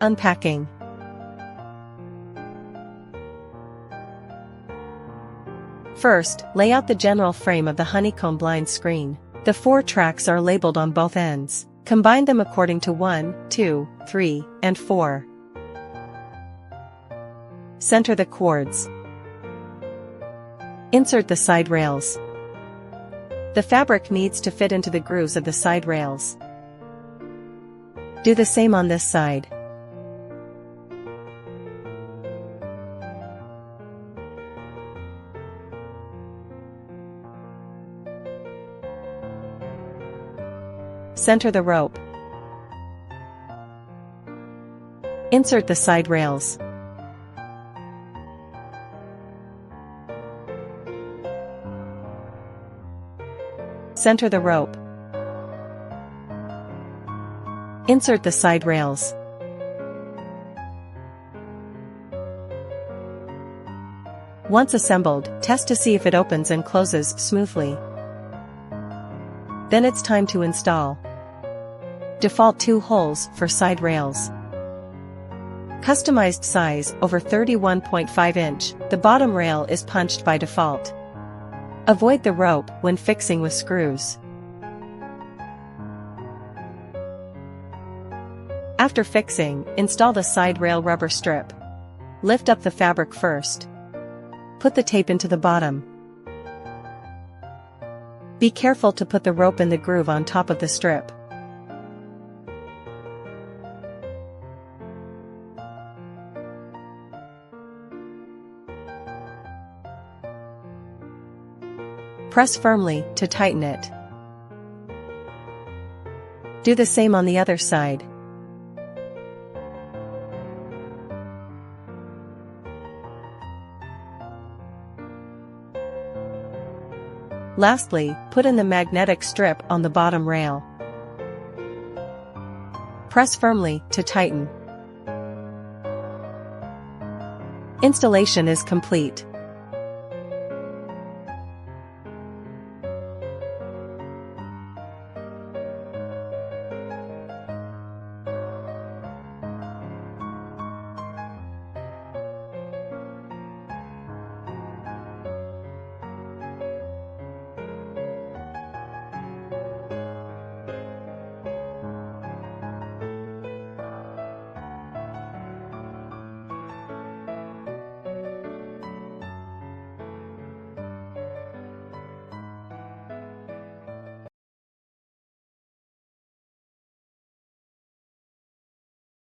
Unpacking. First, lay out the general frame of the honeycomb blind screen. The 4 tracks are labeled on both ends. Combine them according to 1, 2, 3, and 4. Center the cords. Insert the side rails. The fabric needs to fit into the grooves of the side rails. Do the same on this side. Center the rope. Insert the side rails. Center the rope. Insert the side rails. Once assembled, test to see if it opens and closes smoothly. Then it's time to install. Default 2 holes for side rails. Customized size over 31.5 inch, the bottom rail is punched by default. Avoid the rope when fixing with screws. After fixing, install the side rail rubber strip. Lift up the fabric first. Put the tape into the bottom. Be careful to put the rope in the groove on top of the strip. Press firmly to tighten it. Do the same on the other side. Lastly, put in the magnetic strip on the bottom rail. Press firmly to tighten. Installation is complete.